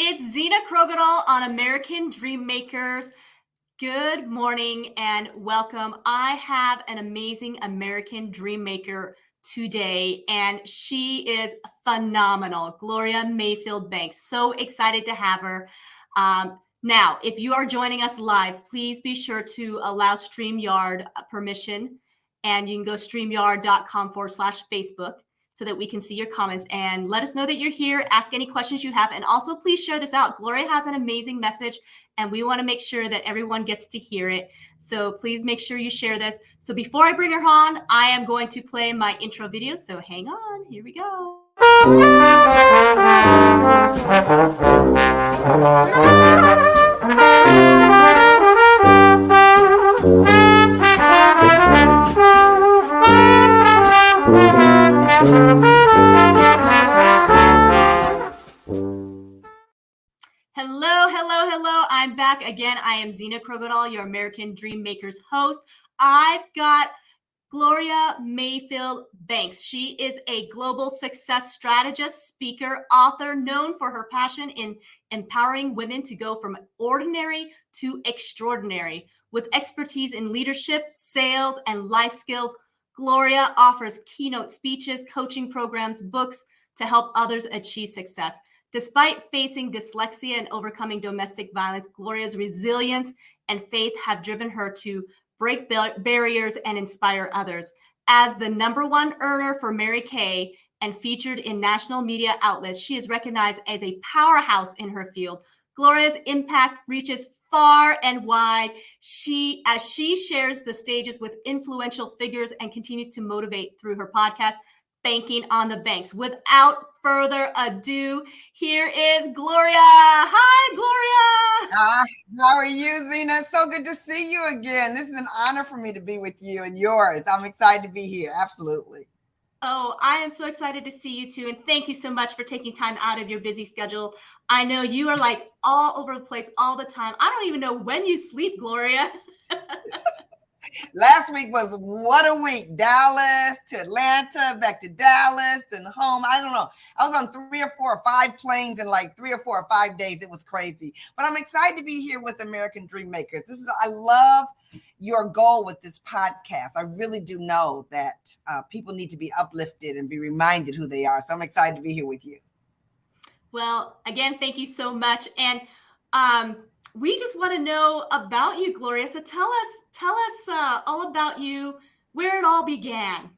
it's Zena Krogadal on American Dream Makers. Good morning and welcome. I have an amazing American Dream Maker today, and she is phenomenal. Gloria Mayfield Banks. So excited to have her. Now, if you are joining us live, please be sure to allow StreamYard permission, and you can go streamyard.com/Facebook. So that we can see your comments and let us know that you're here. Ask any questions you have. And also please share this out. Gloria has an amazing message and we want to make sure that everyone gets to hear it. So please make sure you share this. So before I bring her on, I am going to play my intro video. So hang on, here we go. Hello. I'm back again. I am Zena Krogadal, your American Dream Makers host. I've got Gloria Mayfield Banks. She is a global success strategist, speaker, author, known for her passion in empowering women to go from ordinary to extraordinary. With expertise in leadership, sales, and life skills, Gloria offers keynote speeches, coaching programs, books to help others achieve success. Despite facing dyslexia and overcoming domestic violence, Gloria's resilience and faith have driven her to break barriers and inspire others. As the #1 earner for Mary Kay and featured in national media outlets, she is recognized as a powerhouse in her field. Gloria's impact reaches far and wide. As she shares the stages with influential figures and continues to motivate through her podcast, Banking on the Banks. Without further ado, here is Gloria. Hi, Gloria. How are you, Zena? So good to see you again. This is an honor for me to be with you and yours. I'm excited to be here. Absolutely. Oh, I am so excited to see you too. And thank you so much for taking time out of your busy schedule. I know you are like all over the place all the time. I don't even know when you sleep, Gloria. Last week was what a week. Dallas to Atlanta, back to Dallas, then home. I don't know. I was on 3 or 4 or 5 planes in like 3 or 4 or 5 days. It was crazy. But I'm excited to be here with American Dream Makers. I love your goal with this podcast. I really do know that people need to be uplifted and be reminded who they are. So I'm excited to be here with you. Well, again, thank you so much. And we just want to know about you, Gloria. So tell us all about you, where it all began.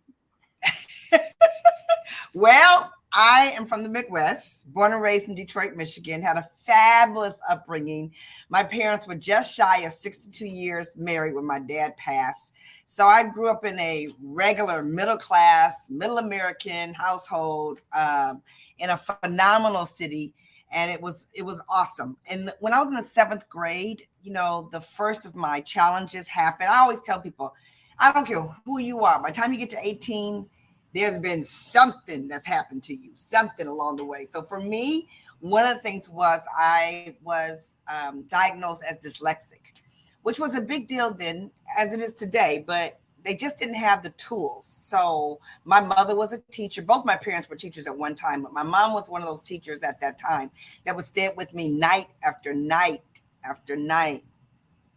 Well, I am from the Midwest, born and raised in Detroit, Michigan, had a fabulous upbringing. My parents were just shy of 62 years married when my dad passed. So I grew up in a regular middle class, middle American household in a phenomenal city. And it was awesome. And when I was in the 7th grade, the first of my challenges happened. I always tell people, I don't care who you are. By the time you get to 18, there's been something that's happened to you, something along the way. So for me, one of the things was I was diagnosed as dyslexic, which was a big deal then, as it is today. But they just didn't have the tools. So my mother was a teacher. Both my parents were teachers at one time, but my mom was one of those teachers at that time that would stay with me night after night after night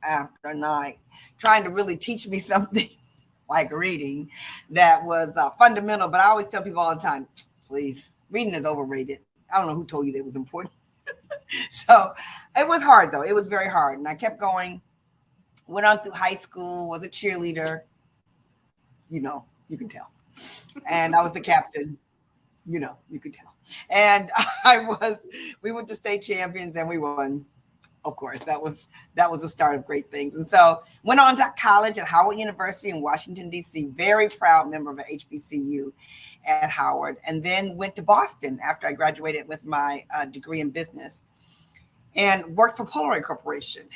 after night, trying to really teach me something like reading that was fundamental. But I always tell people all the time, please, reading is overrated. I don't know who told you that it was important. So it was hard, though. It was very hard. And I kept going, went on through high school, was a cheerleader. You can tell. And I was the captain, you could tell. And we went to state champions and we won. Of course, that was the start of great things. And so went on to college at Howard University in Washington, D.C., very proud member of HBCU at Howard. And then went to Boston after I graduated with my degree in business and worked for Polaroid Corporation.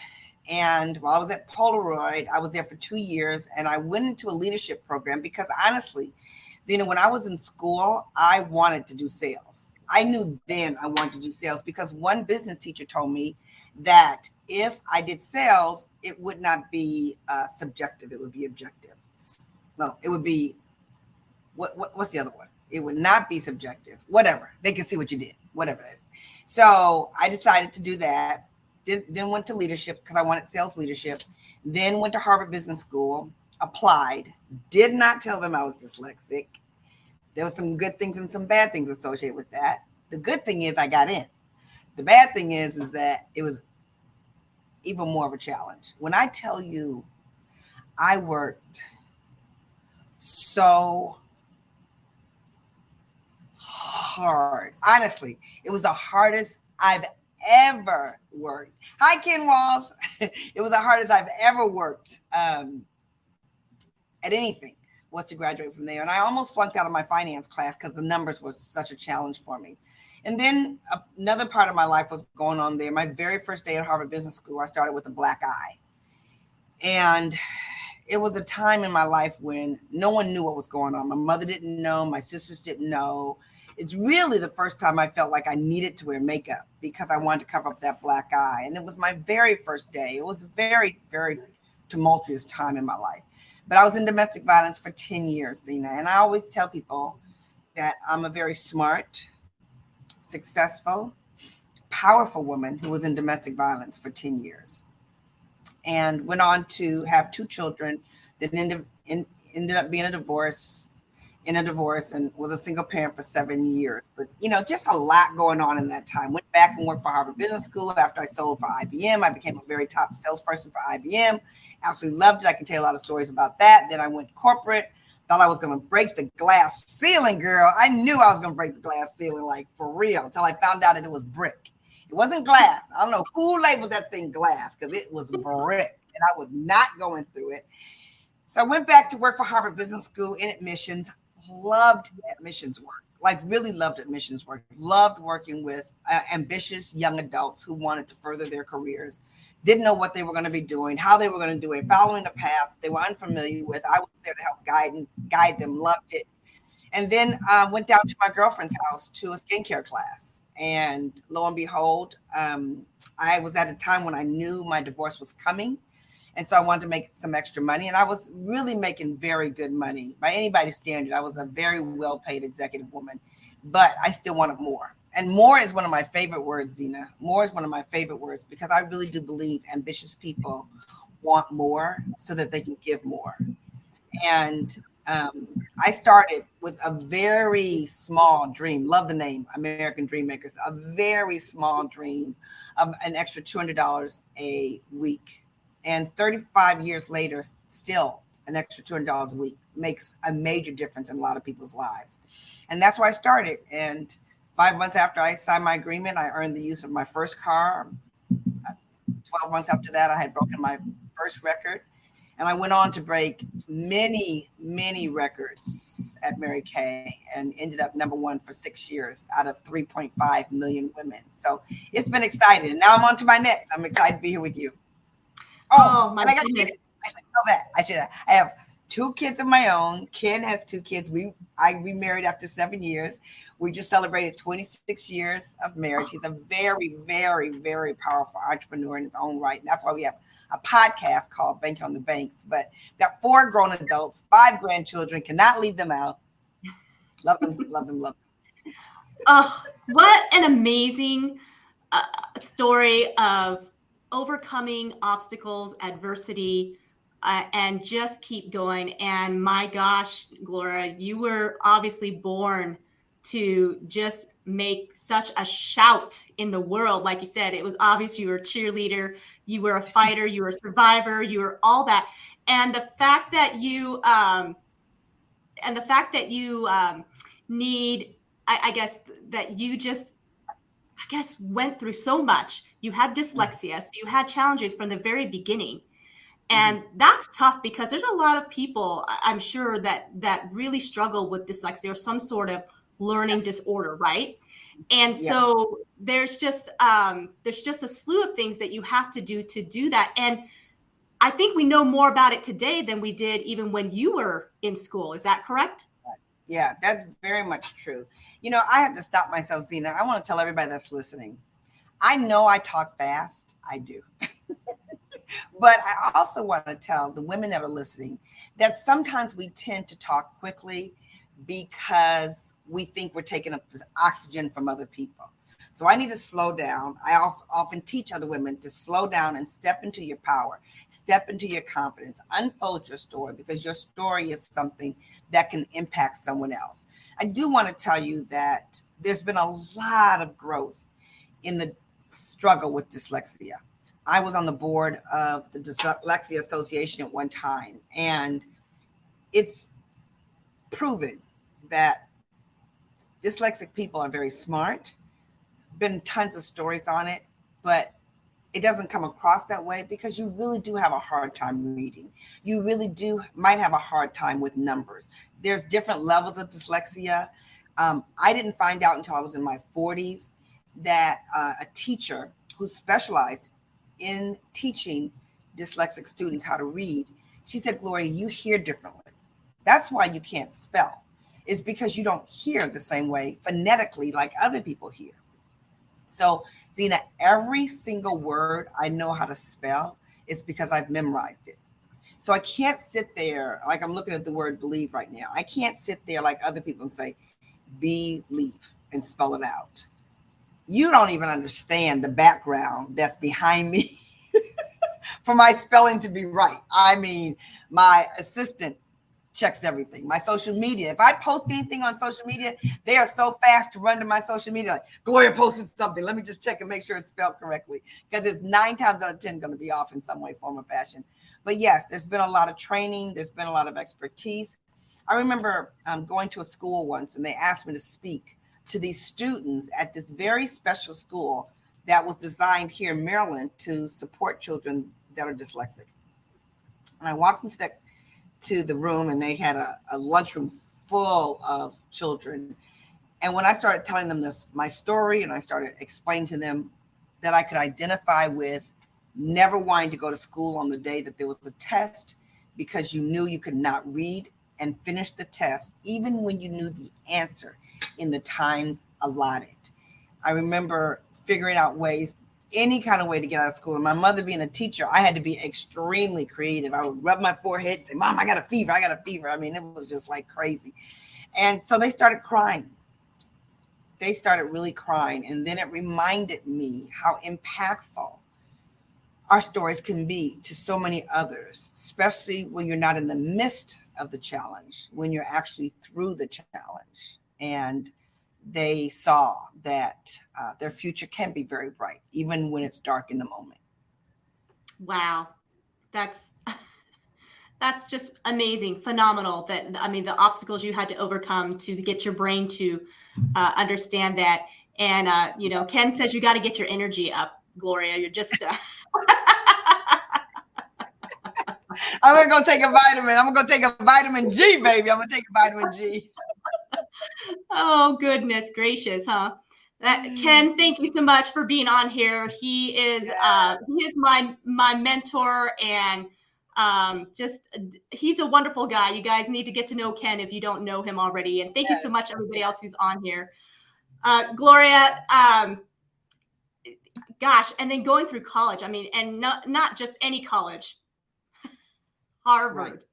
And while I was at Polaroid, I was there for 2 years and I went into a leadership program because honestly, Zena, when I was in school, I wanted to do sales. I knew then I wanted to do sales because one business teacher told me that if I did sales, it would not be subjective. It would be objective. No, it would be, what's the other one? It would not be subjective. Whatever. They can see what you did. whatever that is. So I decided to do that. Then went to leadership because I wanted sales leadership. Then went to Harvard Business School, applied, did not tell them I was dyslexic. There were some good things and some bad things associated with that. The good thing is I got in. The bad thing is that it was even more of a challenge. When I tell you I worked so hard, honestly, it was the hardest I've ever worked. Hi, Ken Walls. It was the hardest I've ever worked at anything, was to graduate from there. And I almost flunked out of my finance class because the numbers were such a challenge for me. And then another part of my life was going on there. My very first day at Harvard Business School, I started with a black eye. And it was a time in my life when no one knew what was going on. My mother didn't know. My sisters didn't know. It's really the first time I felt like I needed to wear makeup because I wanted to cover up that black eye. And it was my very first day. It was a very, very tumultuous time in my life. But I was in domestic violence for 10 years, Zena. And I always tell people that I'm a very smart, successful, powerful woman who was in domestic violence for 10 years and went on to have 2 children that ended up being in a divorce and was a single parent for 7 years. But, just a lot going on in that time. Went back and worked for Harvard Business School after I sold for IBM. I became a very top salesperson for IBM. Absolutely loved it. I can tell you a lot of stories about that. Then I went corporate. Thought I was going to break the glass ceiling, girl. I knew I was going to break the glass ceiling, like for real, until I found out that it was brick. It wasn't glass. I don't know who labeled that thing glass because it was brick and I was not going through it. So I went back to work for Harvard Business School in admissions. Loved admissions work, like really loved admissions work. Loved working with ambitious young adults who wanted to further their careers. Didn't know what they were going to be doing, how they were going to do it, following a path they were unfamiliar with. I was there to help guide them, loved it. And then went down to my girlfriend's house to a skincare class. And lo and behold, I was at a time when I knew my divorce was coming. And so I wanted to make some extra money. And I was really making very good money. By anybody's standard, I was a very well-paid executive woman. But I still wanted more. And more is one of my favorite words, Zena. More is one of my favorite words because I really do believe ambitious people want more so that they can give more. And I started with a very small dream. Love the name, American Dream Makers. A very small dream of an extra $200 a week. And 35 years later, still an extra $200 a week makes a major difference in a lot of people's lives. And that's where I started. And 5 months after I signed my agreement, I earned the use of my first car. 12 months after that, I had broken my first record. And I went on to break many, many records at Mary Kay and ended up number 1 for 6 years out of 3.5 million women. So it's been exciting. And now I'm on to my next. I'm excited to be here with you. Oh my goodness. I should know that. I have 2 kids of my own. Ken has 2 kids. I remarried after 7 years. We just celebrated 26 years of marriage. He's a very, very, very powerful entrepreneur in his own right. And that's why we have a podcast called Banking on the Banks. But we've got 4 grown adults, 5 grandchildren, cannot leave them out. Love them, love them, love them. Oh, what an amazing story of overcoming obstacles, adversity, and just keep going. And my gosh, Gloria, you were obviously born to just make such a shout in the world. Like you said, it was obvious you were a cheerleader, you were a fighter, you were a survivor, you were all that. And the fact that you need, I guess that you just, went through so much. You had dyslexia, so you had challenges from the very beginning. And that's tough because there's a lot of people, I'm sure, that really struggle with dyslexia or some sort of learning disorder, right? And so there's just a slew of things that you have to do that. And I think we know more about it today than we did even when you were in school. Is that correct? Yeah, that's very much true. I have to stop myself, Zena. I want to tell everybody that's listening. I know I talk fast. I do. But I also want to tell the women that are listening that sometimes we tend to talk quickly because we think we're taking up the oxygen from other people. So I need to slow down. I also often teach other women to slow down and step into your power, step into your confidence, unfold your story, because your story is something that can impact someone else. I do want to tell you that there's been a lot of growth in the struggle with dyslexia. I was on the board of the Dyslexia Association at one time, and it's proven that dyslexic people are very smart. Been tons of stories on it, but it doesn't come across that way because you really do have a hard time reading. You really might have a hard time with numbers. There's different levels of dyslexia. I didn't find out until I was in my 40s that a teacher who specialized in teaching dyslexic students how to read, she said, Gloria, you hear differently. That's why you can't spell. It's because you don't hear the same way phonetically like other people hear. So, Zena, every single word I know how to spell is because I've memorized it. So I can't sit there, like I'm looking at the word believe right now. I can't sit there like other people and say, believe, and spell it out. You don't even understand the background that's behind me for my spelling to be right. I mean, my assistant checks everything. My social media. If I post anything on social media, they are so fast to run to my social media. Like, Gloria posted something. Let me just check and make sure it's spelled correctly, because it's 9 times out of 10 going to be off in some way, form, or fashion. But yes, there's been a lot of training. There's been a lot of expertise. I remember going to a school once, and they asked me to speak to these students at this very special school that was designed here in Maryland to support children that are dyslexic. And I walked into the room, and they had a lunchroom full of children. And when I started telling them my story, and I started explaining to them that I could identify with never wanting to go to school on the day that there was a test because you knew you could not read and finish the test, even when you knew the answer in the times allotted. I remember figuring out ways, any kind of way to get out of school. And my mother being a teacher, I had to be extremely creative. I would rub my forehead and say, Mom, I got a fever. I got a fever. I mean, it was just like crazy. And so they started crying. They started really crying. And then it reminded me how impactful our stories can be to so many others, especially when you're not in the midst of the challenge, when you're actually through the challenge. And they saw that their future can be very bright, even when it's dark in the moment. Wow. That's just amazing, phenomenal. The obstacles you had to overcome to get your brain to understand that. And, Ken says you got to get your energy up, Gloria. You're just... I'm going to go take a vitamin. I'm going to go take a vitamin G, baby. I'm going to take a vitamin G. Oh, goodness gracious, huh? Ken, thank you so much for being on here. He is my mentor, and he's a wonderful guy. You guys need to get to know Ken if you don't know him already. And thank you so much, everybody else who's on here. Gloria, gosh, and then going through college. I mean, and not just any college. Harvard.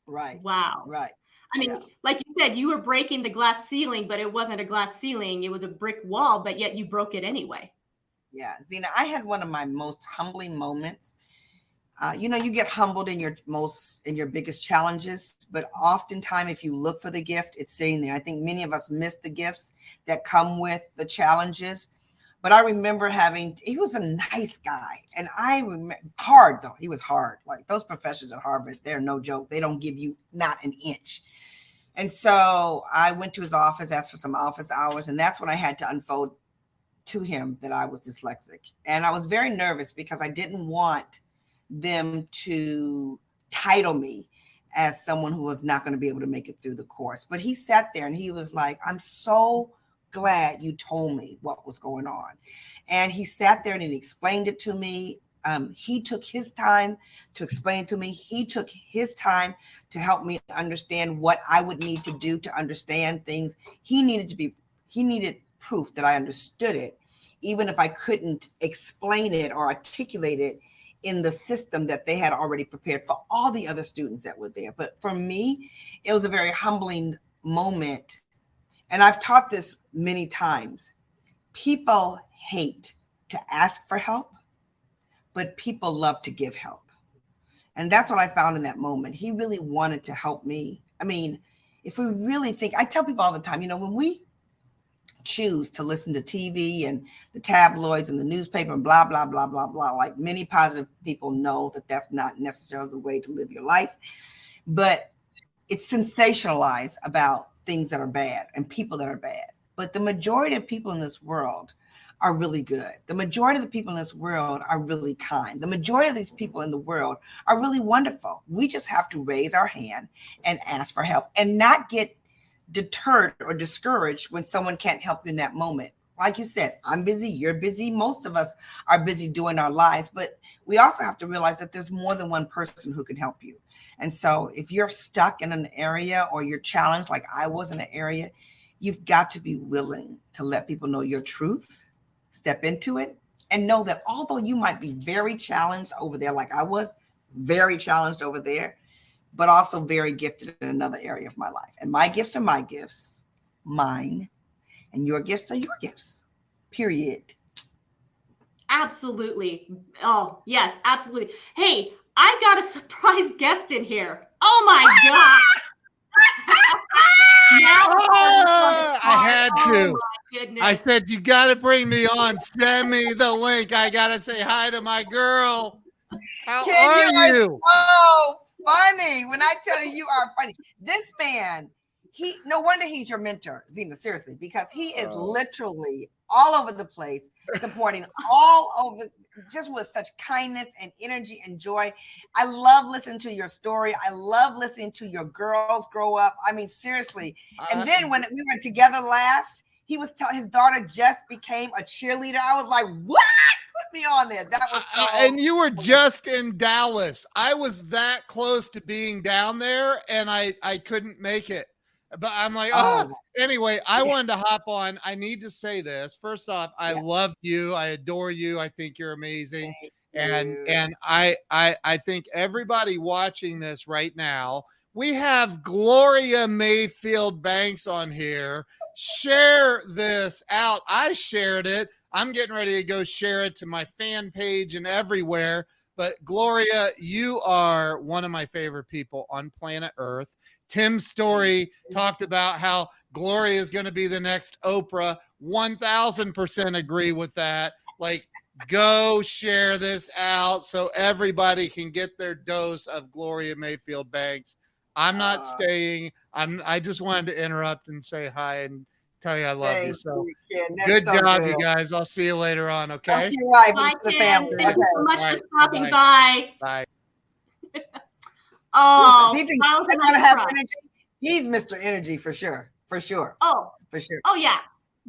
Right. Wow. Right. I mean, like you said, you were breaking the glass ceiling, but it wasn't a glass ceiling. It was a brick wall, but yet you broke it anyway. Yeah. Zena, I had one of my most humbling moments. You get humbled in your biggest challenges, but oftentimes if you look for the gift, it's sitting there. I think many of us miss the gifts that come with the challenges. But I remember he was a nice guy. And I remember, hard though. He was hard. Like those professors at Harvard, they're no joke. They don't give you not an inch. And so I went to his office, asked for some office hours. And that's when I had to unfold to him that I was dyslexic. And I was very nervous because I didn't want them to title me as someone who was not going to be able to make it through the course. But he sat there and he was like, I'm so glad you told me what was going on. And he sat there and he explained it to me. He took his time to explain to me. He took his time to help me understand what I would need to do to understand things. He needed proof that I understood it, even if I couldn't explain it or articulate it in the system that they had already prepared for all the other students that were there. But for me, it was a very humbling moment, and I've taught this many times, people hate to ask for help, but people love to give help. And that's what I found in that moment. He really wanted to help me. I mean, if we really think, I tell people all the time, when we choose to listen to TV and the tabloids and the newspaper and blah, blah, blah, blah, blah, like many positive people know that that's not necessarily the way to live your life, but it's sensationalized about things that are bad and people that are bad. But the majority of people in this world are really good. The majority of the people in this world are really kind. The majority of these people in the world are really wonderful. We just have to raise our hand and ask for help and not get deterred or discouraged when someone can't help you in that moment. Like you said, I'm busy, you're busy. Most of us are busy doing our lives, but we also have to realize that there's more than one person who can help you. And so if you're stuck in an area or you're challenged, like I was in an area, you've got to be willing to let people know your truth, step into it, and know that although you might be very challenged over there, like I was very challenged over there, but also very gifted in another area of my life. And my gifts are my gifts, mine, and your gifts are your gifts, period. Absolutely. Oh, yes, absolutely. Hey, I've got a surprise guest in here. Oh my God. I had to. Oh my goodness. I said, you got to bring me on. Send me the link. I got to say hi to my girl. How are you? So funny. When I tell you, you are funny. This man, no wonder he's your mentor, Zena, seriously, because he is literally all over the place, supporting all over, just with such kindness and energy and joy. I love listening to your story. I love listening to your girls grow up. I mean, seriously. And then when we were together last, he was telling his daughter just became a cheerleader. I was like, what? Put me on there. That was so and you were just in Dallas. I was that close to being down there, and I couldn't make it. But I'm like, anyway, I wanted to hop on. I need to say this. First off, I love you. I adore you. I think you're amazing. And I think everybody watching this right now, we have Gloria Mayfield Banks on here. Share this out. I shared it. I'm getting ready to go share it to my fan page and everywhere. But Gloria, you are one of my favorite people on planet Earth. Tim's story talked about how Gloria is going to be the next Oprah. 1000% agree with that. Like, go share this out so everybody can get their dose of Gloria Mayfield Banks. I'm not staying. I just wanted to interrupt and say hi and tell you I love you. So good job, you guys. I'll see you later on. Okay. That's your wife. Bye, The Ken. family. Thank you so much for stopping Bye. by. Bye. Oh, he thinks that was I a want to nice have try. energy. He's Mr. Energy for sure. For sure. Oh, for sure. Oh yeah,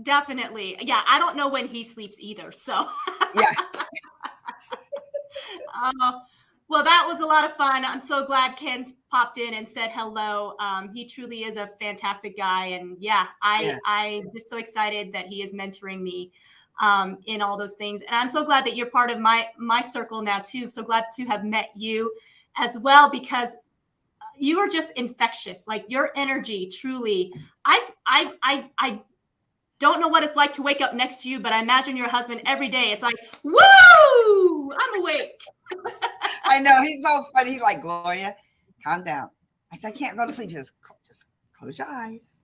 definitely. Yeah, I don't know when he sleeps either. So yeah. Well, that was a lot of fun. I'm so glad Ken's popped in and said hello. He truly is a fantastic guy. And I'm just so excited that he is mentoring me in all those things. And I'm so glad that you're part of my circle now too. So glad to have met you as well, because you are just infectious. Like your energy, truly. I don't know what it's like to wake up next to you, but I imagine your husband every day. It's like, woo, I'm awake. I know. He's so funny. He's like, Gloria, calm down. I said, I can't go to sleep. He says, just close your eyes.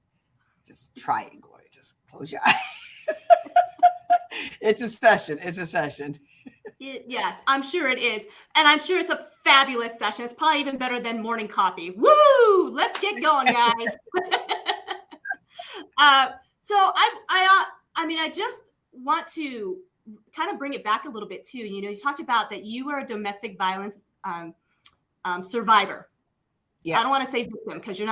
Just try it, Gloria. Just close your eyes. It's a session. It's a session. Yes, I'm sure it is. And I'm sure it's a fabulous session. It's probably even better than morning coffee. Woo! Let's get going, guys. So I just want to kind of bring it back a little bit too. You know, you talked about that you were a domestic violence survivor. Yes. I don't want to say victim because you're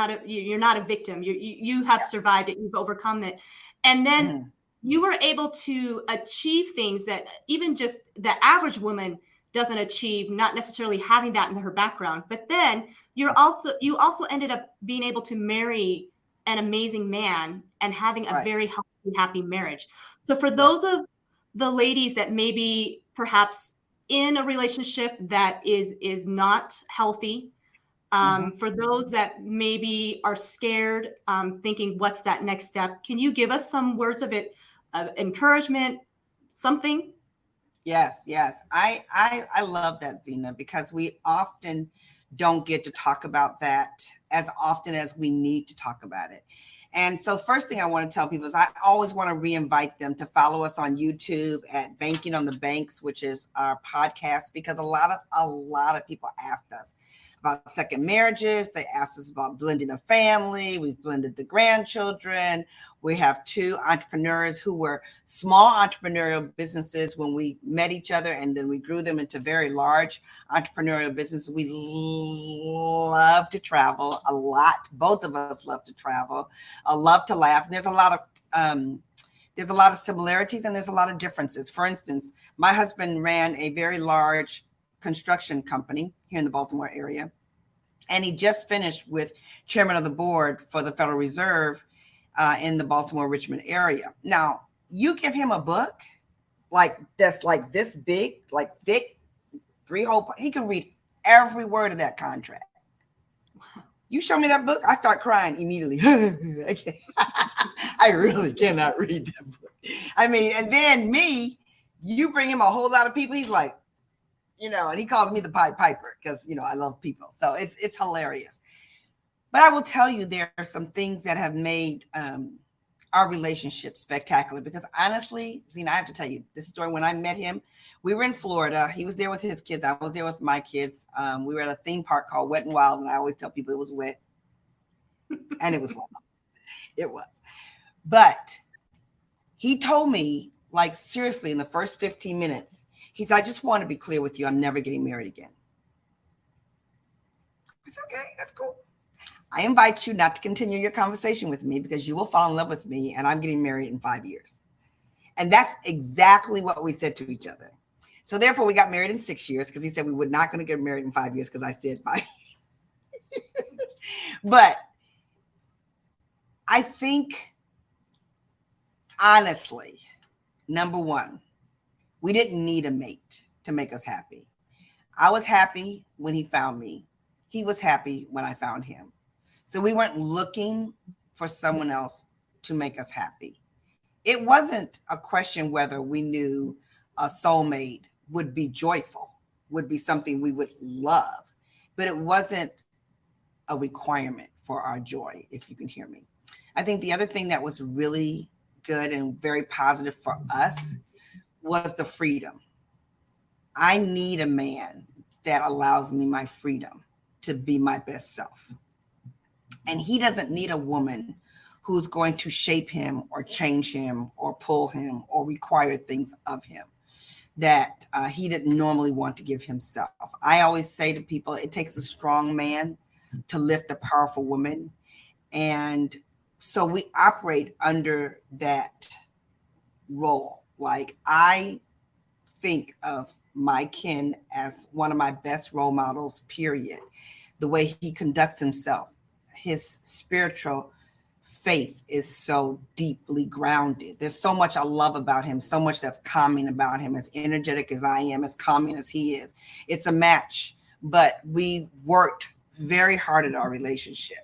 not a victim. You have survived it. You've overcome it, and then you were able to achieve things that even just the average woman doesn't achieve. Not necessarily having that in her background, but then you also ended up being able to marry an amazing man and having a very healthy, happy marriage. So for those of the ladies that maybe perhaps in a relationship that is not healthy, For those that maybe are scared, thinking, what's that next step? Can you give us some words of encouragement, something? Yes, yes. I love that, Zena, because we often don't get to talk about that as often as we need to talk about it. And so first thing I want to tell people is I always want to re-invite them to follow us on YouTube at Banking on the Banks, which is our podcast, because a lot of people asked us about second marriages. They asked us about blending a family. We've blended the grandchildren. We have two entrepreneurs who were small entrepreneurial businesses when we met each other, and then we grew them into very large entrepreneurial businesses. We love to travel a lot. Both of us love to travel. I love to laugh. And there's a lot of similarities and there's a lot of differences. For instance, my husband ran a very large construction company here in the Baltimore area. And he just finished with chairman of the board for the Federal Reserve in the Baltimore, Richmond area. Now, you give him a book that's like this big, like thick, he can read every word of that contract. You show me that book, I start crying immediately. I really cannot read that book. I mean, and then you bring him a whole lot of people, he's like, and he calls me the Pied Piper because, I love people. So it's hilarious. But I will tell you, there are some things that have made our relationship spectacular because honestly, Zena, I have to tell you this story. When I met him, we were in Florida. He was there with his kids. I was there with my kids. We were at a theme park called Wet and Wild. And I always tell people it was wet. And it was wild. It was. But he told me, like, seriously, in the first 15 minutes, he said, I just want to be clear with you. I'm never getting married again. It's okay. That's cool. I invite you not to continue your conversation with me because you will fall in love with me and I'm getting married in 5 years. And that's exactly what we said to each other. So therefore, we got married in 6 years because he said we were not going to get married in 5 years because I said 5 years. But I think, honestly, number one, we didn't need a mate to make us happy. I was happy when he found me. He was happy when I found him. So we weren't looking for someone else to make us happy. It wasn't a question whether we knew a soulmate would be joyful, would be something we would love, but it wasn't a requirement for our joy, if you can hear me. I think the other thing that was really good and very positive for us was the freedom. I need a man that allows me my freedom to be my best self. And he doesn't need a woman who's going to shape him or change him or pull him or require things of him that he didn't normally want to give himself. I always say to people, it takes a strong man to lift a powerful woman. And so we operate under that role. Like, I think of my kin as one of my best role models, period. The way he conducts himself, his spiritual faith is so deeply grounded. There's so much I love about him, so much that's calming about him, as energetic as I am, as calming as he is. It's a match, but we worked very hard at our relationship.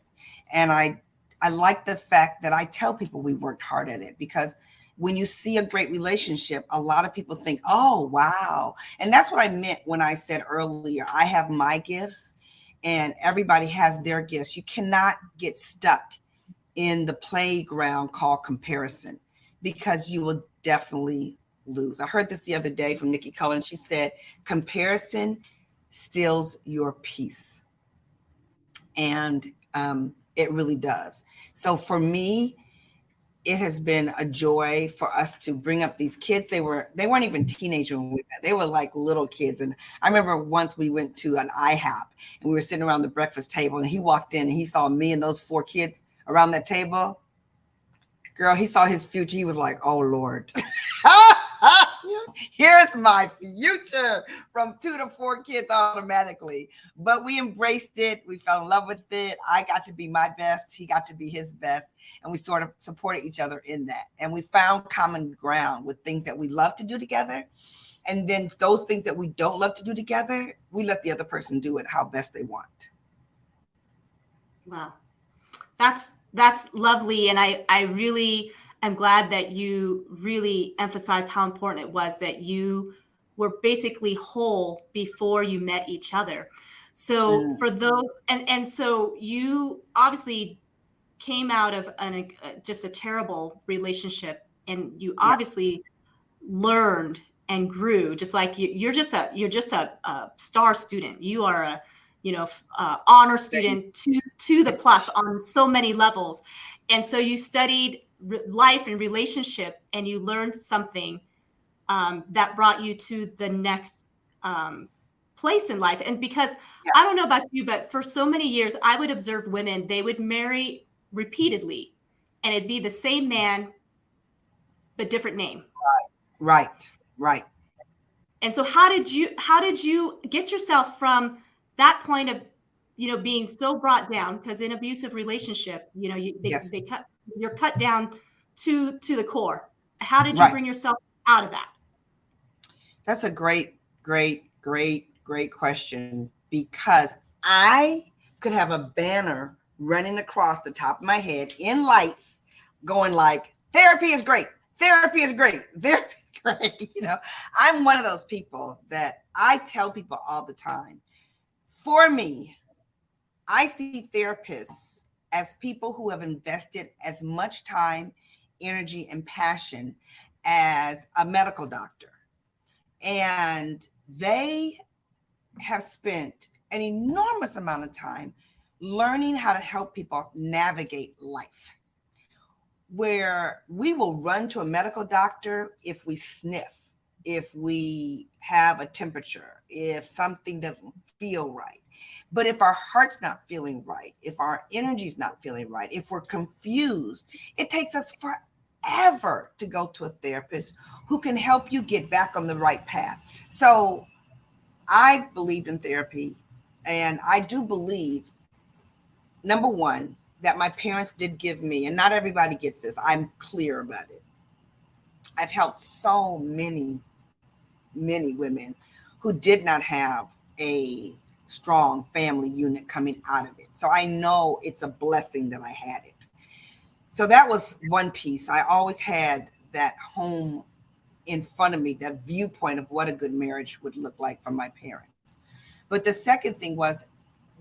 And I like the fact that I tell people we worked hard at it, because when you see a great relationship, a lot of people think, oh, wow. And that's what I meant when I said earlier, I have my gifts and everybody has their gifts. You cannot get stuck in the playground called comparison, because you will definitely lose. I heard this the other day from Nikki Cullen. She said, comparison steals your peace. And it really does. So for me, it has been a joy for us to bring up these kids. They weren't even teenagers when we met. They were like little kids. And I remember once we went to an IHOP and we were sitting around the breakfast table, and he walked in and he saw me and those 4 kids around that table. Girl, he saw his future. He was like, oh, Lord. Here's my future, from 2 to 4 kids automatically. But we embraced it. We fell in love with it. I got to be my best. He got to be his best. And we sort of supported each other in that. And we found common ground with things that we love to do together. And then those things that we don't love to do together, we let the other person do it how best they want. Wow. That's lovely. And I really am glad that you really emphasized how important it was that you were basically whole before you met each other. So for those, and so you obviously came out of just a terrible relationship, and you Yeah. obviously learned and grew. Just like you're just a star student. You are a honor student to the plus on so many levels. And so you studied life and relationship, and you learned something that brought you to the next place in life. And because Yeah. I don't know about you, but for so many years, I would observe women, they would marry repeatedly, and it'd be the same man, but different name. Right. Right. And so how did you get yourself from that point of being so brought down, because in abusive relationship, Yes. you're cut down to the core. How did you Right. bring yourself out of that? That's a great question, because I could have a banner running across the top of my head in lights going like, therapy is great. Therapy is great. Therapy is great. I'm one of those people that I tell people all the time. For me, I see therapists as people who have invested as much time, energy, and passion as a medical doctor. And they have spent an enormous amount of time learning how to help people navigate life, where we will run to a medical doctor if we sniff, if we have a temperature, if something doesn't feel right. But if our heart's not feeling right, if our energy's not feeling right, if we're confused, it takes us forever to go to a therapist who can help you get back on the right path. So I believed in therapy, and I do believe, number one, that my parents did give me, and not everybody gets this, I'm clear about it. I've helped so many women who did not have a strong family unit coming out of it. So I know it's a blessing that I had it. So that was one piece. I always had that home in front of me, that viewpoint of what a good marriage would look like from my parents. But the second thing was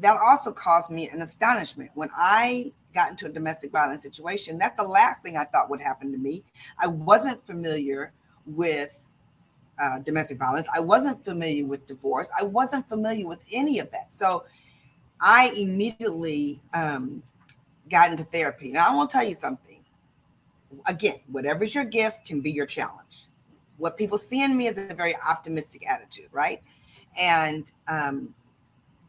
that also caused me an astonishment. When I got into a domestic violence situation, that's the last thing I thought would happen to me. I wasn't familiar with domestic violence. I wasn't familiar with divorce. I wasn't familiar with any of that. So I immediately got into therapy. Now, I want to tell you something. Again, whatever's your gift can be your challenge. What people see in me is a very optimistic attitude, right? And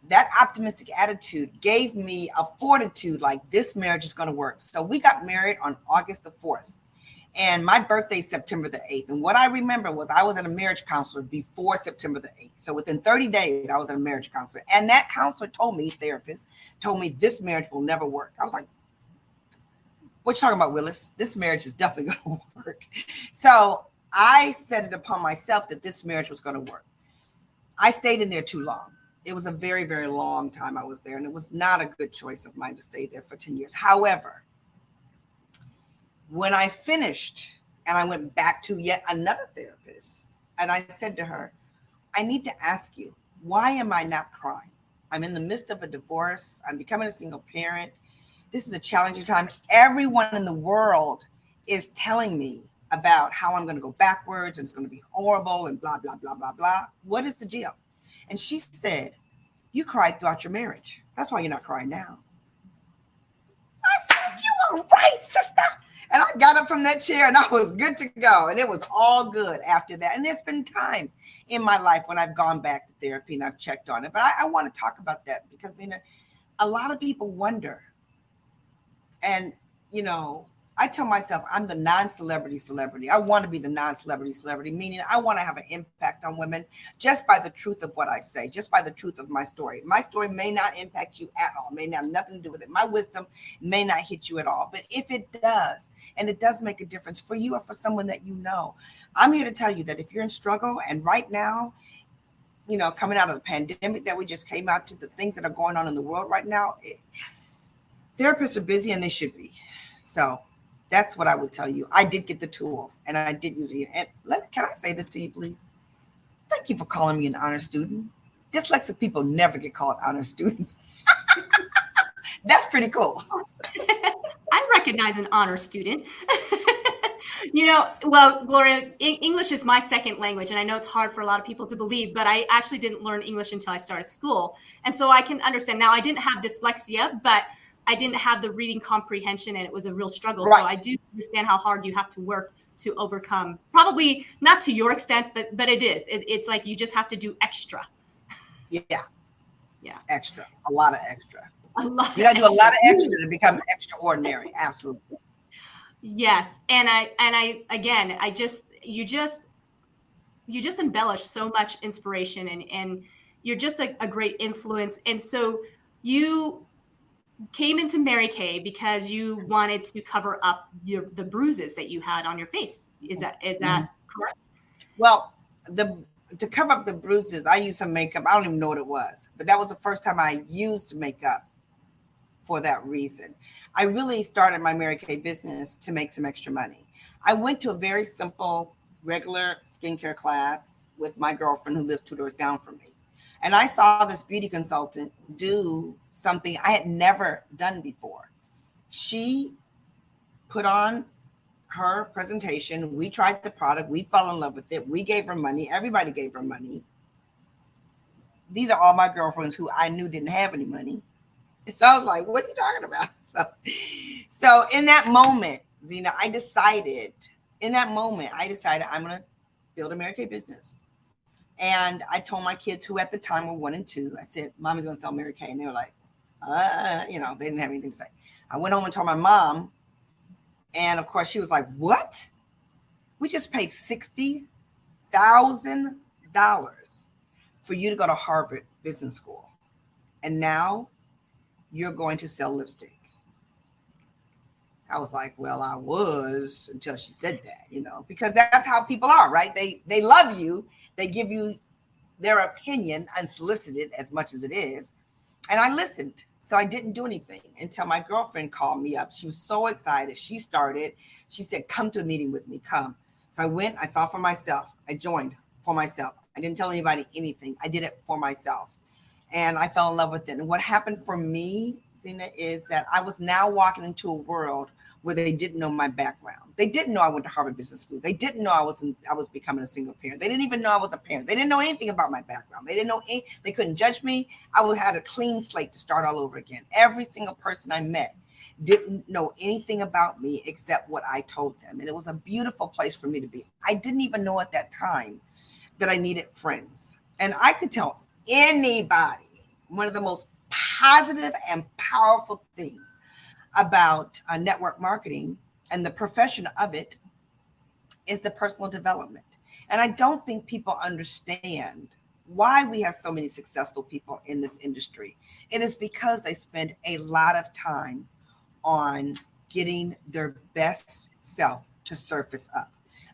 that optimistic attitude gave me a fortitude, like this marriage is going to work. So we got married on August the 4th. And my birthday is September the 8th. And what I remember was I was at a marriage counselor before September the 8th. So within 30 days, I was at a marriage counselor. And that counselor therapist told me this marriage will never work. I was like, what you talking about, Willis? This marriage is definitely going to work. So I set it upon myself that this marriage was going to work. I stayed in there too long. It was a very, very long time I was there. And it was not a good choice of mine to stay there for 10 years. However, when I finished and I went back to yet another therapist, and I said to her, I need to ask you, why am I not crying? I'm in the midst of a divorce. I'm becoming a single parent. This is a challenging time. Everyone in the world is telling me about how I'm going to go backwards and it's going to be horrible and blah, blah, blah, blah, blah. What is the deal? And she said, you cried throughout your marriage. That's why you're not crying now. I said, you are right, sister. And I got up from that chair and I was good to go. And it was all good after that. And there's been times in my life when I've gone back to therapy and I've checked on it. But I want to talk about that because, a lot of people wonder. And, I tell myself I'm the non-celebrity celebrity. I want to be the non-celebrity celebrity, meaning I want to have an impact on women just by the truth of what I say, just by the truth of my story. My story may not impact you at all, may have nothing to do with it. My wisdom may not hit you at all. But if it does, and it does make a difference for you or for someone that you know, I'm here to tell you that if you're in struggle and right now, coming out of the pandemic that we just came out to, the things that are going on in the world right now, therapists are busy, and they should be. So that's what I would tell you. I did get the tools, and I did use it. And can I say this to you, please? Thank you for calling me an honor student. Dyslexic people never get called honor students. That's pretty cool. I recognize an honor student. Well, Gloria, English is my second language, and I know it's hard for a lot of people to believe, but I actually didn't learn English until I started school. And so I can understand. Now, I didn't have dyslexia, but I didn't have the reading comprehension, and it was a real struggle. Right. So I do understand how hard you have to work to overcome. Probably not to your extent, but it is. It's like you just have to do extra. Yeah. Extra. A lot of of extra. You got to do a lot of extra to become extraordinary. Absolutely. Yes. And you just embellish so much inspiration, and you're just a great influence. And so you came into Mary Kay because you wanted to cover up the bruises that you had on your face. Is that correct? Well, to cover up the bruises, I used some makeup. I don't even know what it was, but that was the first time I used makeup for that reason. I really started my Mary Kay business to make some extra money. I went to a very simple, regular skincare class with my girlfriend who lived 2 doors down from me. And I saw this beauty consultant do something I had never done before. She put on her presentation. We tried the product. We fell in love with it. We gave her money. Everybody gave her money. These are all my girlfriends who I knew didn't have any money. So I was like, what are you talking about? So in that moment, Zena, I decided I'm going to build a Mary Kay business. And I told my kids, who at the time were 1 and 2, I said, Mommy's going to sell Mary Kay. And they were like, they didn't have anything to say. I went home and told my mom. And of course, she was like, what? We just paid $60,000 for you to go to Harvard Business School. And now you're going to sell lipstick. I was like, well, I was, until she said that, because that's how people are, right? They love you. They give you their opinion unsolicited, as much as it is. And I listened. So I didn't do anything until my girlfriend called me up. She was so excited. She said, come to a meeting with me, come. So I went, I saw for myself. I joined for myself. I didn't tell anybody anything. I did it for myself. And I fell in love with it. And what happened for me, Zena, is that I was now walking into a world where they didn't know my background. They didn't know I went to Harvard Business School. They didn't know I was becoming a single parent. They didn't even know I was a parent. They didn't know anything about my background. They didn't know they couldn't judge me. I had a clean slate to start all over again. Every single person I met didn't know anything about me except what I told them. And it was a beautiful place for me to be. I didn't even know at that time that I needed friends. And I could tell anybody one of the most positive and powerful things about network marketing and the profession of it is the personal development. And I don't think people understand why we have so many successful people in this industry. It is because they spend a lot of time on getting their best self to surface up.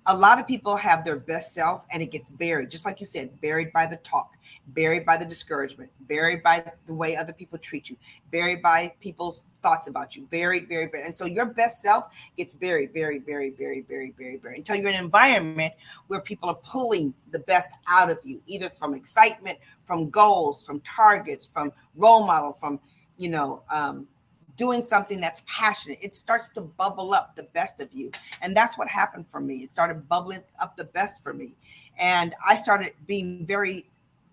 A lot of people have their best self and it gets buried, just like you said, buried by the talk, buried by the discouragement, buried by the way other people treat you, buried by people's thoughts about you, buried. And so your best self gets buried until you're in an environment where people are pulling the best out of you, either from excitement, from goals, from targets, from role model, from, doing something that's passionate. It starts to bubble up the best of you. And that's what happened for me. It started bubbling up the best for me. And I started being very,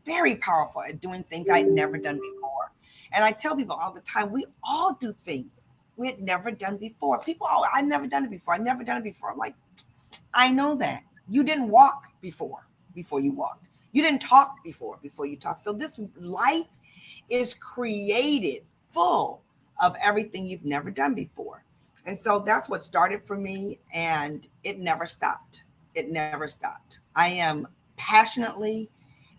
very powerful at doing things I'd never done before. And I tell people all the time, we all do things we had never done before. People, I've never done it before. I'm like, I know that. You didn't walk before you walked. You didn't talk before you talked. So this life is created full of everything you've never done before. And so that's what started for me, and it never stopped. I am passionately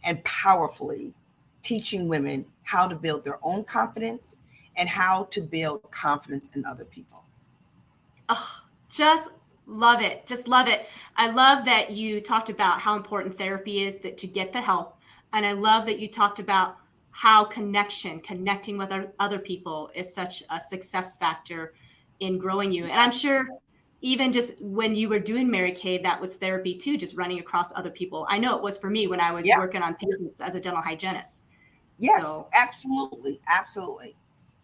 and powerfully teaching women how to build their own confidence and how to build confidence in other people. Oh, just love it. I love that you talked about how important therapy is, that to get the help. And I love that you talked about how connecting with other people is such a success factor in growing you. And I'm sure even just when you were doing Mary Kay, that was therapy too, just running across other people. I know it was for me when I was Yeah. working on patients as a dental hygienist. Yes, So, absolutely. Absolutely.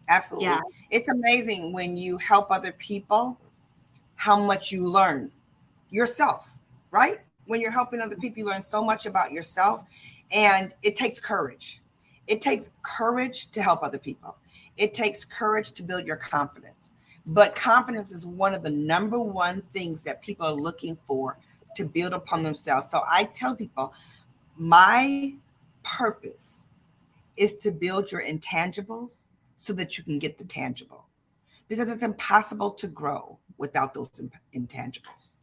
Absolutely. yeah. It's amazing when you help other people, how much you learn yourself, right? When you're helping other people, you learn so much about yourself, and it takes courage. It takes courage to help other people. It takes courage to build your confidence. But confidence is one of the number one things that people are looking for to build upon themselves. So I tell people, my purpose is to build your intangibles so that you can get the tangible, because it's impossible to grow without those intangibles.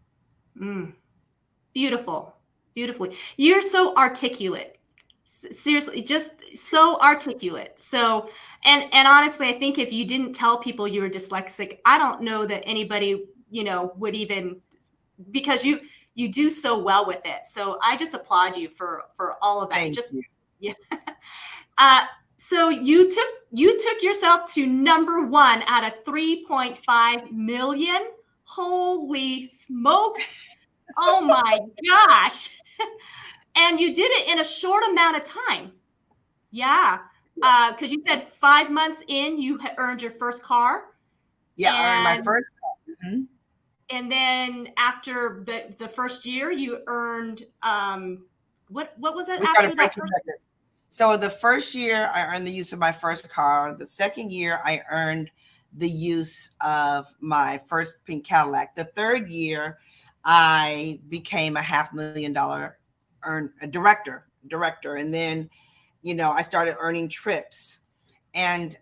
Beautiful. Beautifully. You're so articulate. Seriously, just so articulate. So, and honestly, I think if you didn't tell people you were dyslexic, I don't know that anybody, would even, because you do so well with it. So I just applaud you for all of that. Thank Just you. yeah. So you took yourself to number 1 out of 3.5 million. Holy smokes. Oh my gosh. And you did it in a short amount of time. Yeah. Because you said 5 months in, you had earned your first car. Yeah, I earned my And, first car. Mm-hmm. and then after the first year, you earned, what was it We after started that breaking first? records. So the first year I earned the use of my first car. The second year I earned the use of my first pink Cadillac. The third year I became a $500,000 director. And then, I started earning trips. And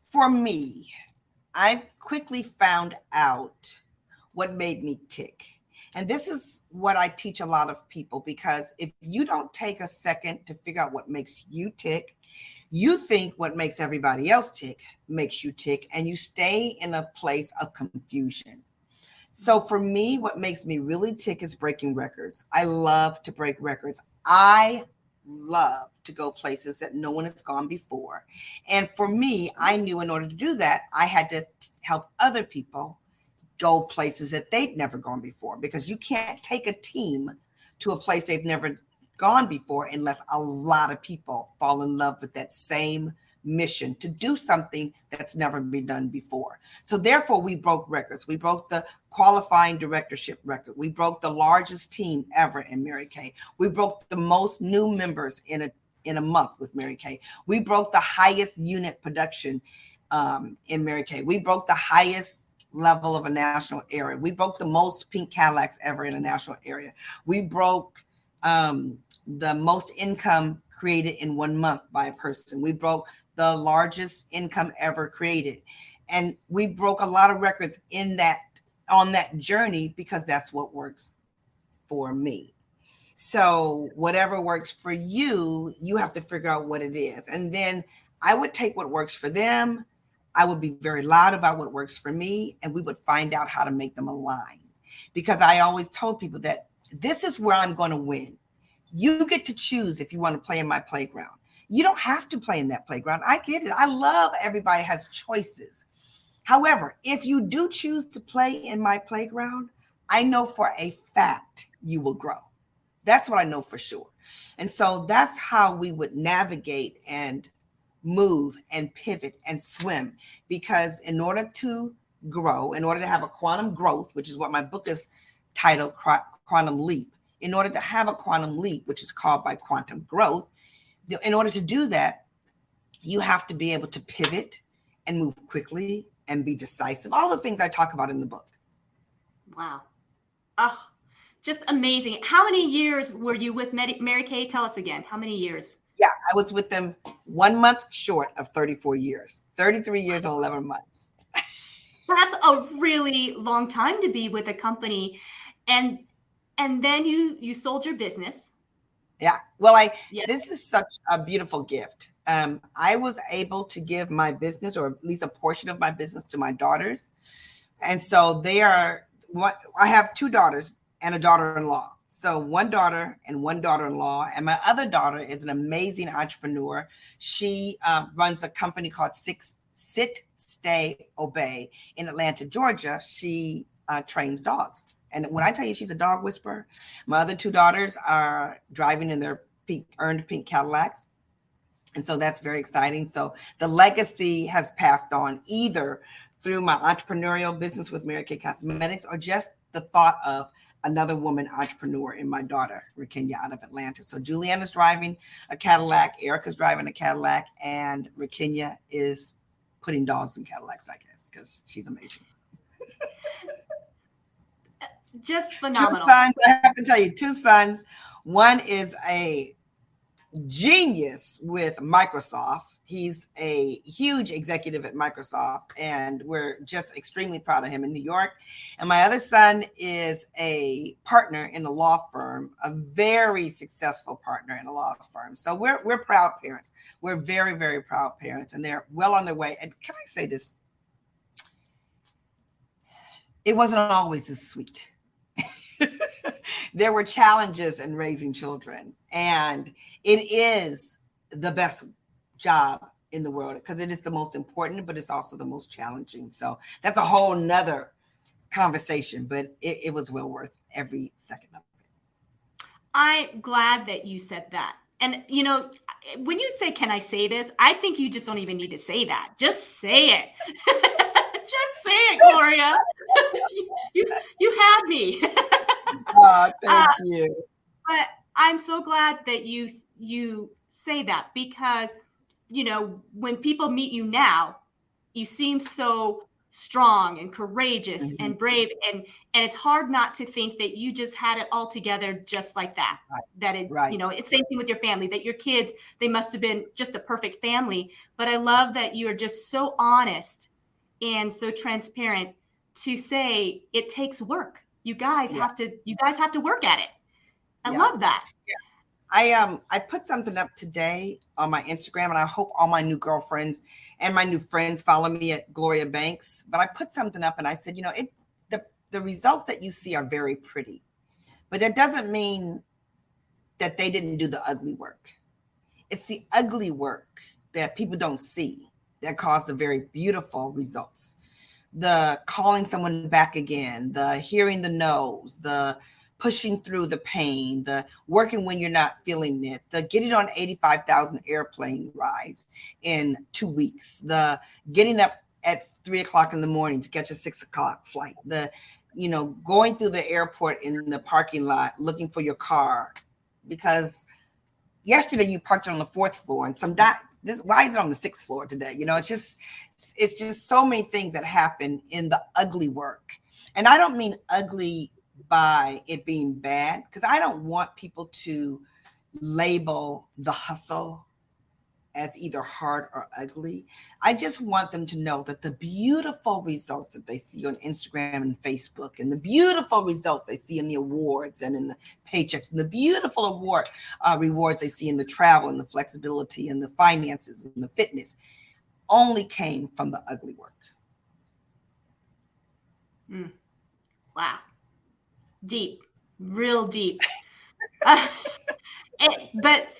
for me, I quickly found out what made me tick. And this is what I teach a lot of people, because if you don't take a second to figure out what makes you tick, you think what makes everybody else tick makes you tick, and you stay in a place of confusion. So for me, what makes me really tick is breaking records. I love to break records. I love to go places that no one has gone before. And for me, I knew in order to do that, I had to help other people go places that they'd never gone before, because you can't take a team to a place they've never gone before unless a lot of people fall in love with that same mission to do something that's never been done before. So therefore, we broke records. We broke the qualifying directorship record. We broke the largest team ever in Mary Kay. We broke the most new members in a month with Mary Kay. We broke the highest unit production in Mary Kay. We broke the highest level of a national area. We broke the most pink Cadillacs ever in a national area. We broke the most income created in 1 month by a person. We broke the largest income ever created. And we broke a lot of records on that journey, because that's what works for me. So whatever works for you, you have to figure out what it is. And then I would take what works for them. I would be very loud about what works for me, and we would find out how to make them align. Because I always told people that this is where I'm going to win. You get to choose if you want to play in my playground. You don't have to play in that playground. I get it. I love everybody has choices. However, if you do choose to play in my playground, I know for a fact you will grow. That's what I know for sure. And so that's how we would navigate and move and pivot and swim. Because in order to grow, in order to have a quantum growth, which is what my book is titled, Quantum Leap, in order to have a quantum leap, which is called by quantum growth, in order to do that, you have to be able to pivot and move quickly and be decisive. All the things I talk about in the book. Wow. Oh, just amazing. How many years were you with Mary Kay? Tell us again. How many years? Yeah, I was with them 1 month short of 34 years, 33 years and 11 months. That's a really long time to be with a company. And then you sold your business. Yeah. Well, Yes. this is such a beautiful gift. I was able to give my business, or at least a portion of my business, to my daughters. And so I have 2 daughters and a daughter-in-law. So one daughter and one daughter-in-law, and my other daughter is an amazing entrepreneur. She runs a company called Sit, Stay, Obey in Atlanta, Georgia. She trains dogs. And when I tell you she's a dog whisperer, my other two daughters are driving in their earned pink Cadillacs. And so that's very exciting. So the legacy has passed on either through my entrepreneurial business with Mary Kay Cosmetics or just the thought of another woman entrepreneur in my daughter, Rakenya, out of Atlanta. So Julianne is driving a Cadillac, Erica's driving a Cadillac, and Rakenya is putting dogs in Cadillacs, I guess, because she's amazing. Just phenomenal. 2 sons, I have to tell you, 2 sons. One is a genius with Microsoft. He's a huge executive at Microsoft, and we're just extremely proud of him in New York. And my other son is a partner in a law firm, a very successful partner in a law firm. So we're proud parents. We're very, very proud parents, and they're well on their way. And can I say this? It wasn't always this sweet. There were challenges in raising children, and it is the best job in the world because it is the most important, but it's also the most challenging. So that's a whole nother conversation, but it was well worth every second of it. I'm glad that you said that. And, you know, when you say, can I say this? I think you just don't even need to say that. Just say it. Just say it, Gloria. you had me. Oh, thank you. But I'm so glad that you say that because, you know, when people meet you now, you seem so strong and courageous and brave, and it's hard not to think that you just had it all together just like that. Right. That it, Right. you know, it's same thing with your family, that your kids, they must have been just a perfect family. But I love that you are just so honest and so transparent to say it takes work. You guys have to work at it. I love that. Yeah. I put something up today on my Instagram, and I hope all my new girlfriends and my new friends follow me at Gloria Banks. But I put something up and I said, you know, the results that you see are very pretty, but that doesn't mean that they didn't do the ugly work. It's the ugly work that people don't see that caused the very beautiful results. The calling someone back again, the hearing the no's, the pushing through the pain, the working when you're not feeling it, the getting on 85,000 airplane rides in 2 weeks, the getting up at 3 o'clock in the morning to catch a 6 o'clock flight, the, you know, going through the airport in the parking lot looking for your car because yesterday you parked it on the 4th floor and why is it on the 6th floor today? You know, it's just so many things that happen in the ugly work. And I don't mean ugly by it being bad, because I don't want people to label the hustle as either hard or ugly. I just want them to know that the beautiful results that they see on Instagram and Facebook, and the beautiful results they see in the awards and in the paychecks, and the beautiful rewards they see in the travel and the flexibility and the finances and the fitness only came from the ugly work. Wow. Deep, real deep. But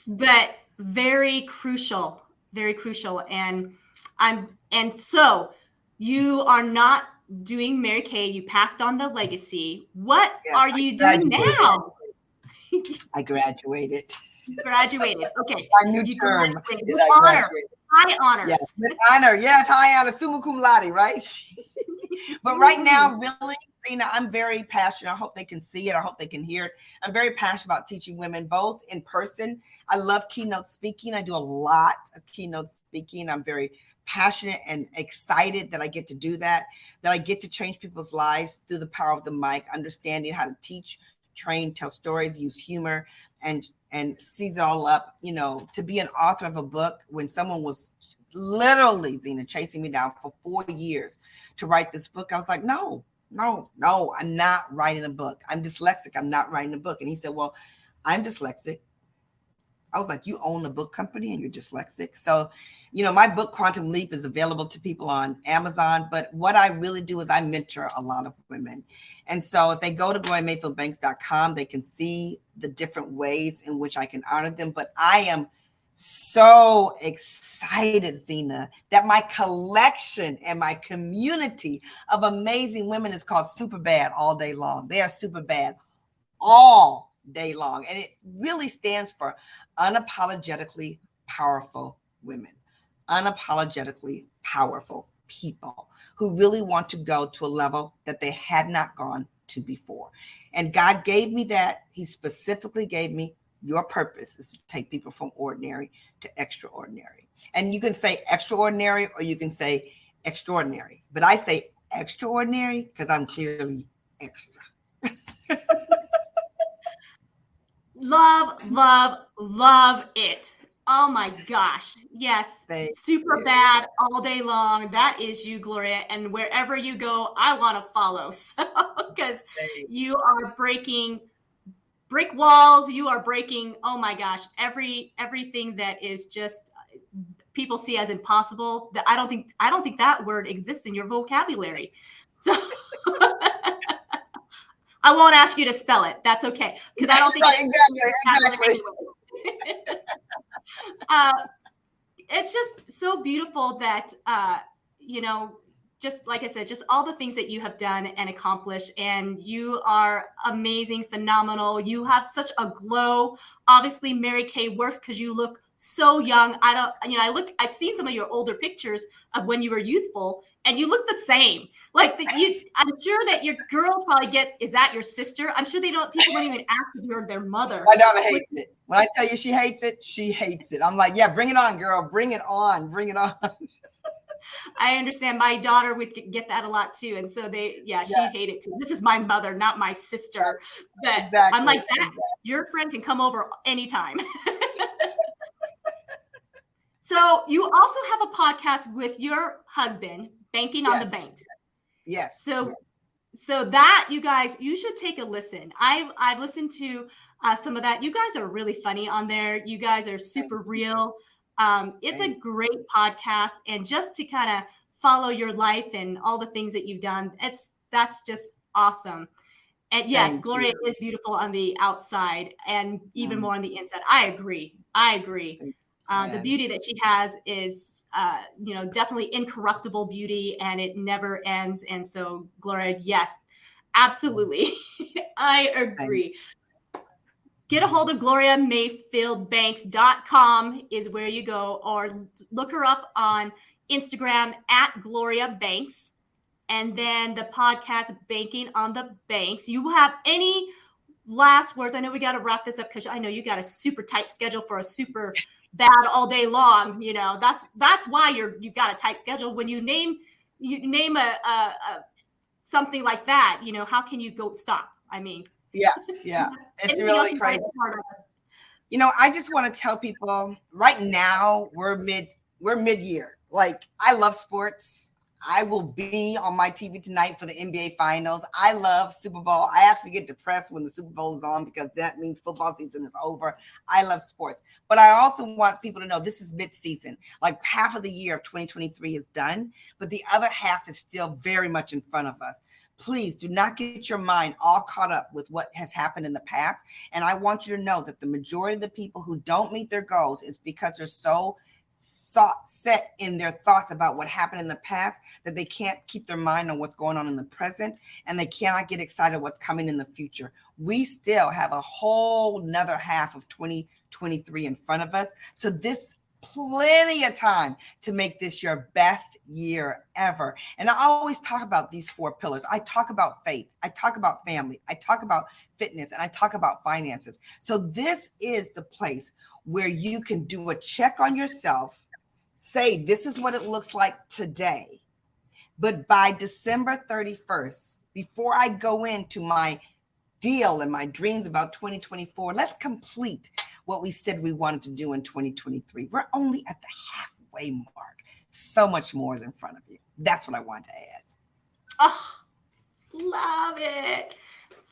very crucial, very crucial. And so you are not doing Mary Kay. You passed on the legacy. What are you doing now? I graduated. Graduated. Okay. My new term is honor. High honors. Yes, with honor. Yes, high honor, summa cum laude, right? But right now, really, Zena, I'm very passionate. I hope they can see it. I hope they can hear it. I'm very passionate about teaching women both in person. I love keynote speaking. I do a lot of keynote speaking. I'm very passionate and excited that I get to do that I get to change people's lives through the power of the mic, understanding how to teach, train, tell stories, use humor, and seize it all up. You know, to be an author of a book when someone was literally, Zena, chasing me down for 4 years to write this book, I was like, no, I'm not writing a book. I'm dyslexic. I'm not writing a book. And he said, well, I'm dyslexic. I was like, you own a book company and you're dyslexic. So, my book Quantum Leap is available to people on Amazon. But what I really do is I mentor a lot of women. And so if they go to gloriamayfieldbanks.com, they can see the different ways in which I can honor them. But I am so excited, Zena, that my collection and my community of amazing women is called Super Bad All Day Long. They are super bad all day long. And it really stands for unapologetically powerful women, unapologetically powerful people who really want to go to a level that they had not gone to before. And God gave me that. He specifically gave me your purpose is to take people from ordinary to extraordinary. And you can say extraordinary or you can say extraordinary. But I say extraordinary because I'm clearly extra. Love, love, love it. Oh my gosh. Yes. Super bad all day long. That is you, Gloria. And wherever you go, I want to follow. So, because you are breaking brick walls, you are breaking, oh my gosh, everything that is just people see as impossible. That I don't think that word exists in your vocabulary. So I won't ask you to spell it. That's okay. Because I don't think exactly. It's just so beautiful that just like I said, just all the things that you have done and accomplished, and you are amazing, phenomenal. You have such a glow. Obviously, Mary Kay works because you look so young. I've seen some of your older pictures of when you were youthful, and you look the same. I'm sure that your girls probably is that your sister? I'm sure people don't even ask if you're their mother. My daughter hates it. When I tell you she hates it, she hates it. I'm like, yeah, bring it on, girl. Bring it on. Bring it on. I understand. My daughter would get that a lot too. And so she hated too. This is my mother, not my sister. But exactly. I'm like that. Exactly. Your friend can come over anytime. So you also have a podcast with your husband, Banking on the Bank. Yes. So that, you guys, you should take a listen. I've listened to some of that. You guys are really funny on there. You guys are super real. It's a great podcast, and just to kind of follow your life and all the things that you've done, that's just awesome. And yes, Gloria is beautiful on the outside and even more on the inside. I agree. The beauty that she has is, definitely incorruptible beauty, and it never ends. And so, Gloria, yes, absolutely. I agree. Get a hold of GloriaMayfieldBanks.com is where you go, or look her up on Instagram at Gloria Banks. And then the podcast, Banking on the Banks. You have any last words? I know we got to wrap this up because I know you got a super tight schedule for a super bad all day long. That's why you've got a tight schedule. When you name a something like that, how can you go stop? I mean, yeah. It's really crazy. I just want to tell people right now we're mid-year. Like, I love sports. I will be on my TV tonight for the NBA Finals. I love Super Bowl. I actually get depressed when the Super Bowl is on because that means football season is over. I love sports. But I also want people to know this is mid-season. Like, half of the year of 2023 is done, but the other half is still very much in front of us. Please do not get your mind all caught up with what has happened in the past. And I want you to know that the majority of the people who don't meet their goals is because they're so set in their thoughts about what happened in the past that they can't keep their mind on what's going on in the present, and they cannot get excited what's coming in the future. We still have a whole nother half of 2023 in front of us. So this plenty of time to make this your best year ever. And I always talk about these 4 pillars. I talk about faith. I talk about family. I talk about fitness, and I talk about finances. So this is the place where you can do a check on yourself. Say, this is what it looks like today. But by December 31st, before I go into my deal and my dreams about 2024, let's complete what we said we wanted to do in 2023. We're only at the halfway mark. So much more is in front of you. That's what I wanted to add. Oh, love it.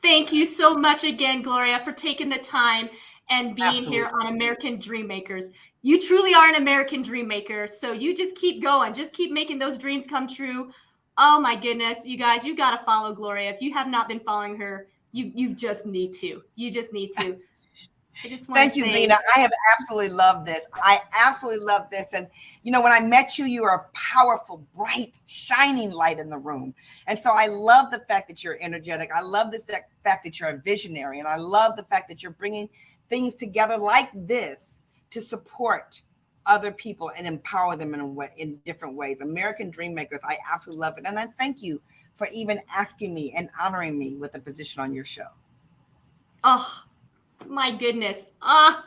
Thank you so much again, Gloria, for taking the time and being Absolutely. here on American Dream Makers. You truly are an American dream maker. So you just keep going. Just keep making those dreams come true. Oh my goodness, you guys, you got to follow Gloria. If you have not been following her, you just need to. You just need to. I just want Thank to you, say Zena. I have absolutely loved this. I absolutely love this. And, you know, when I met you, you were a powerful, bright, shining light in the room. And so I love the fact that you're energetic. I love the fact that you're a visionary. And I love the fact that you're bringing things together like this to support other people and empower them in different ways. American Dream Makers, I absolutely love it. And I thank you for even asking me and honoring me with a position on your show. oh, my goodness. I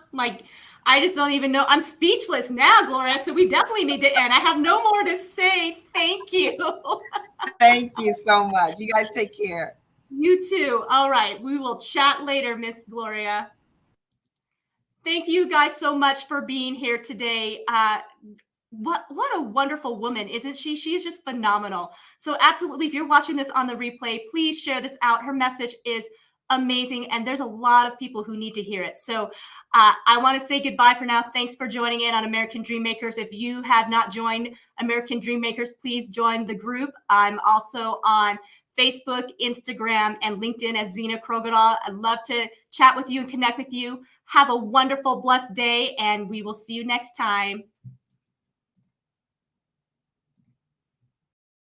just don't even know. I'm speechless now, Gloria. So we definitely need to end. I have no more to say. Thank you. Thank you so much. You guys take care. You too. All right. We will chat later, Miss Gloria. Thank you guys so much for being here today. What a wonderful woman, isn't she? She's just phenomenal. So absolutely, if you're watching this on the replay, please share this out. Her message is amazing, and there's a lot of people who need to hear it. So I want to say goodbye for now. Thanks for joining in on American Dream Makers. If you have not joined American Dream Makers, please join the group. I'm also on Facebook, Instagram, and LinkedIn as Zena Krogadal. I'd love to chat with you and connect with you. Have a wonderful, blessed day, and we will see you next time.